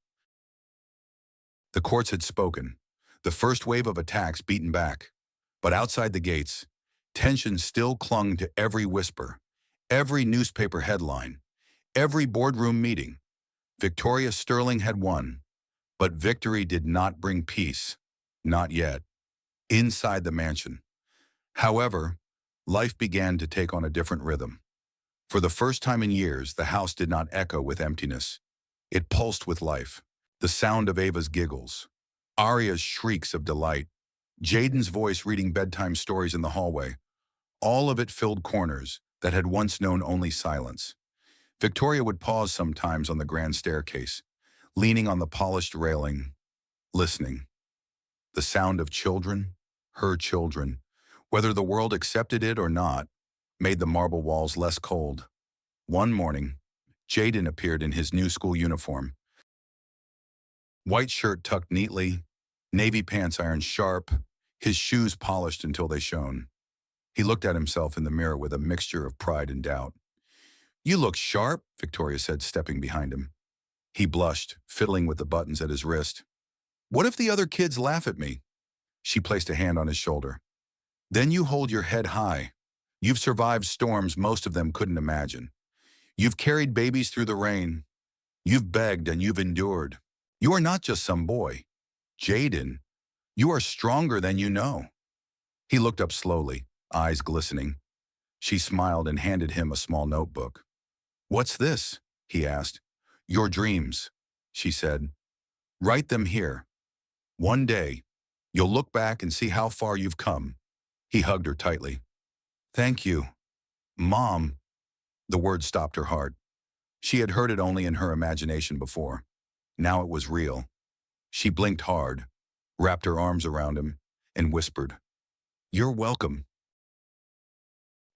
The courts had spoken, the first wave of attacks beaten back. But outside the gates, tension still clung to every whisper, every newspaper headline, every boardroom meeting. Victoria Sterling had won, but victory did not bring peace, not yet, inside the mansion. However, life began to take on a different rhythm. For the first time in years, the house did not echo with emptiness. It pulsed with life. The sound of Ava's giggles, Arya's shrieks of delight, Jaden's voice reading bedtime stories in the hallway. All of it filled corners that had once known only silence. Victoria would pause sometimes on the grand staircase, leaning on the polished railing, listening. The sound of children, her children, whether the world accepted it or not, made the marble walls less cold. One morning, Jaden appeared in his new school uniform. White shirt tucked neatly, navy pants ironed sharp, his shoes polished until they shone. He looked at himself in the mirror with a mixture of pride and doubt. "You look sharp," Victoria said, stepping behind him. He blushed, fiddling with the buttons at his wrist. "What if the other kids laugh at me?" She placed a hand on his shoulder. "Then you hold your head high. You've survived storms most of them couldn't imagine. You've carried babies through the rain. You've begged and you've endured. You are not just some boy. Jaden, you are stronger than you know." He looked up slowly, eyes glistening. She smiled and handed him a small notebook. "What's this?" he asked. "Your dreams," she said. "Write them here. One day, you'll look back and see how far you've come." He hugged her tightly. "Thank you, Mom." The word stopped her heart. She had heard it only in her imagination before. Now it was real. She blinked hard, wrapped her arms around him, and whispered, "You're welcome."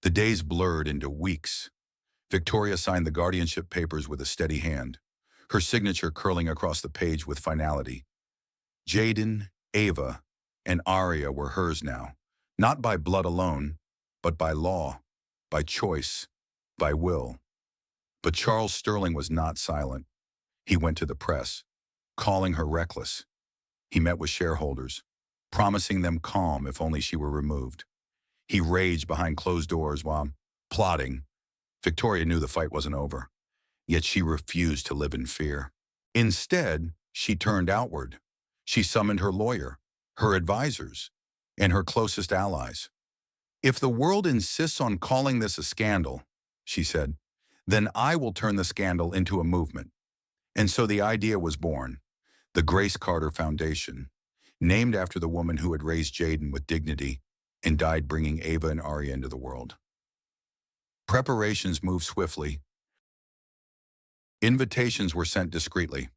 The days blurred into weeks. Victoria signed the guardianship papers with a steady hand, her signature curling across the page with finality. Jaden, Ava, and Aria were hers now, not by blood alone, but by law, by choice, by will. But Charles Sterling was not silent. He went to the press, calling her reckless. He met with shareholders, promising them calm if only she were removed. He raged behind closed doors while plotting. Victoria knew the fight wasn't over, yet she refused to live in fear. Instead, she turned outward. She summoned her lawyer, her advisors, and her closest allies. "If the world insists on calling this a scandal," she said, "then I will turn the scandal into a movement." And so the idea was born, the Grace Carter Foundation, named after the woman who had raised Jaden with dignity and died bringing Ava and Aria into the world. Preparations moved swiftly. Invitations were sent discreetly,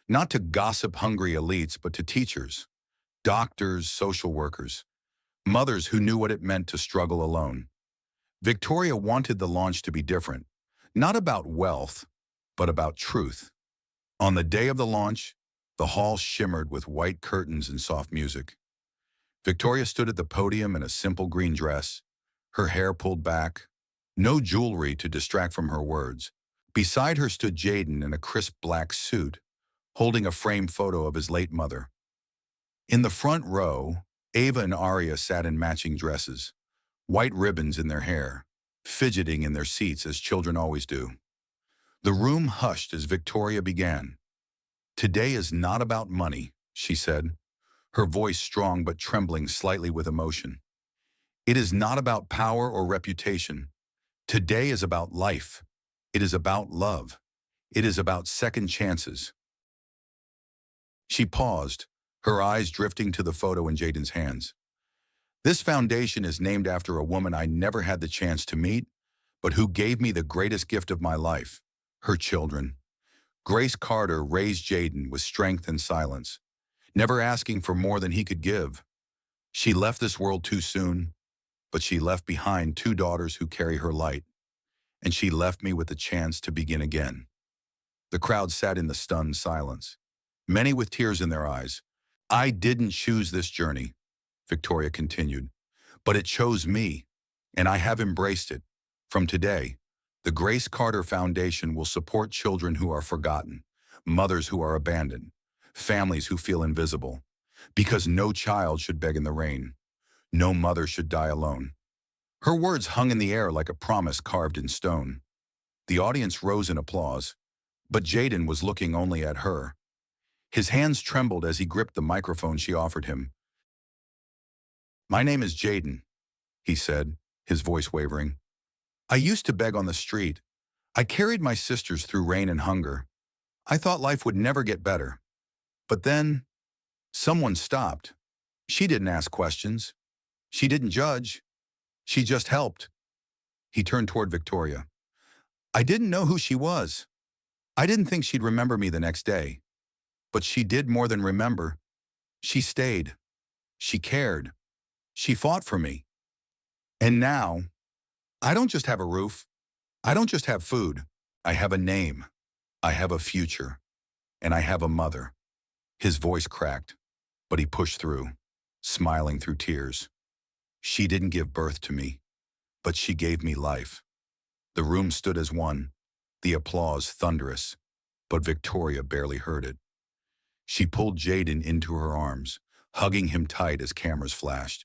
not to gossip-hungry elites, but to teachers, doctors, social workers, mothers who knew what it meant to struggle alone. Victoria wanted the launch to be different, not about wealth, but about truth. On the day of the launch, the hall shimmered with white curtains and soft music. Victoria stood at the podium in a simple green dress, her hair pulled back, no jewelry to distract from her words. Beside her stood Jaden in a crisp black suit, holding a framed photo of his late mother. In the front row, Ava and Aria sat in matching dresses, white ribbons in their hair, fidgeting in their seats as children always do. The room hushed as Victoria began. "Today is not about money," she said, her voice strong but trembling slightly with emotion. "It is not about power or reputation. Today is about life. It is about love. It is about second chances." She paused, her eyes drifting to the photo in Jaden's hands. "This foundation is named after a woman I never had the chance to meet, but who gave me the greatest gift of my life, her children." Grace Carter raised Jaden with strength and silence, never asking for more than he could give. She left this world too soon, but she left behind two daughters who carry her light, and she left me with the chance to begin again. The crowd sat in the stunned silence, many with tears in their eyes. "I didn't choose this journey," Victoria continued, "but it chose me, and I have embraced it. From today, the Grace Carter Foundation will support children who are forgotten, mothers who are abandoned, families who feel invisible, because no child should beg in the rain. No mother should die alone." Her words hung in the air like a promise carved in stone. The audience rose in applause, but Jaden was looking only at her. His hands trembled as he gripped the microphone she offered him. "My name is Jaden," he said, his voice wavering. "I used to beg on the street. I carried my sisters through rain and hunger. I thought life would never get better. But then, someone stopped. She didn't ask questions. She didn't judge. She just helped. He turned toward Victoria. I didn't know who she was. I didn't think she'd remember me the next day. But she did more than remember. She stayed. She cared. She fought for me. And now, I don't just have a roof. I don't just have food. I have a name. I have a future. And I have a mother. His voice cracked, but he pushed through, smiling through tears. She didn't give birth to me, but she gave me life. The room stood as one, the applause thunderous, but Victoria barely heard it. She pulled Jaden into her arms, hugging him tight as cameras flashed.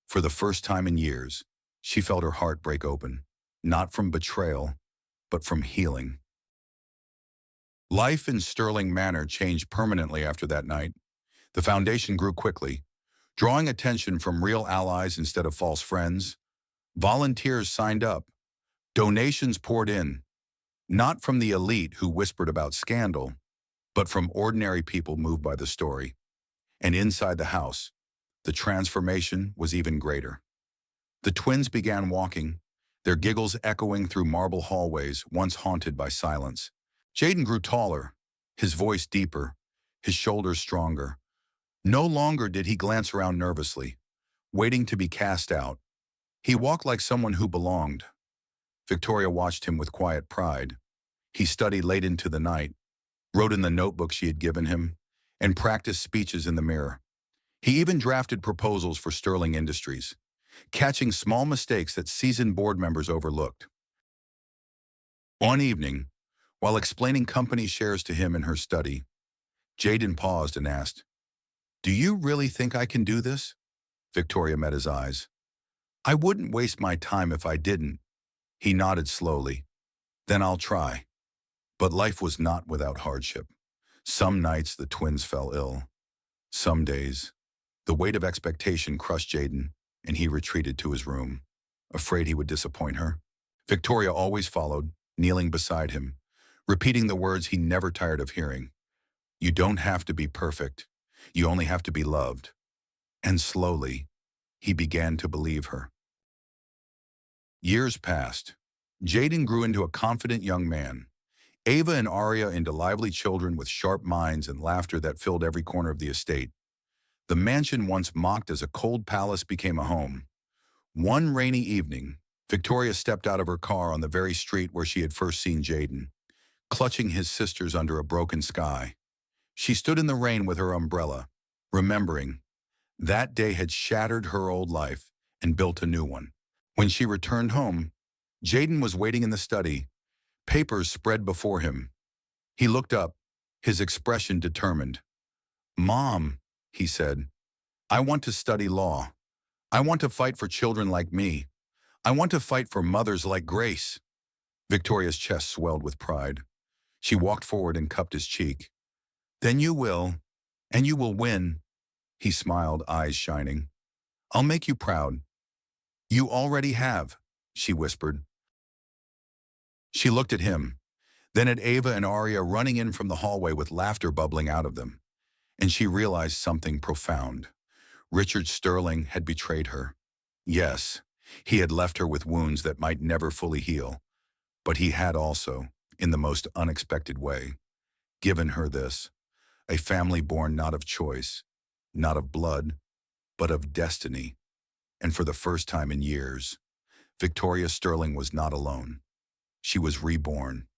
For the first time in years, she felt her heart break open, not from betrayal, but from healing. Life in Sterling Manor changed permanently after that night. The foundation grew quickly, drawing attention from real allies instead of false friends. Volunteers signed up. Donations poured in, not from the elite who whispered about scandal, but from ordinary people moved by the story. And inside the house, the transformation was even greater. The twins began walking, their giggles echoing through marble hallways once haunted by silence. Jaden grew taller, his voice deeper, his shoulders stronger. No longer did he glance around nervously, waiting to be cast out. He walked like someone who belonged. Victoria watched him with quiet pride. He studied late into the night, wrote in the notebook she had given him, and practiced speeches in the mirror. He even drafted proposals for Sterling Industries, catching small mistakes that seasoned board members overlooked. One evening, while explaining company shares to him in her study, Jaden paused and asked, "Do you really think I can do this?" Victoria met his eyes. "I wouldn't waste my time if I didn't." He nodded slowly. "Then I'll try." But life was not without hardship. Some nights the twins fell ill. Some days, the weight of expectation crushed Jaden, and he retreated to his room, afraid he would disappoint her. Victoria always followed, kneeling beside him, repeating the words he never tired of hearing. "You don't have to be perfect. You only have to be loved." And slowly, he began to believe her. Years passed. Jaden grew into a confident young man. Ava and Arya into lively children with sharp minds and laughter that filled every corner of the estate. The mansion once mocked as a cold palace became a home. One rainy evening, Victoria stepped out of her car on the very street where she had first seen Jaden, clutching his sisters under a broken sky. She stood in the rain with her umbrella, remembering that day had shattered her old life and built a new one. When she returned home, Jaden was waiting in the study, papers spread before him. He looked up, his expression determined. "Mom," he said, "I want to study law. I want to fight for children like me. I want to fight for mothers like Grace." Victoria's chest swelled with pride. She walked forward and cupped his cheek. "Then you will, and you will win." He smiled, eyes shining. "I'll make you proud." "You already have," she whispered. She looked at him, then at Ava and Arya running in from the hallway with laughter bubbling out of them. And she realized something profound. Richard Sterling had betrayed her. Yes, he had left her with wounds that might never fully heal. But he had also, in the most unexpected way, given her this, a family born not of choice, not of blood, but of destiny. And for the first time in years, Victoria Sterling was not alone. She was reborn,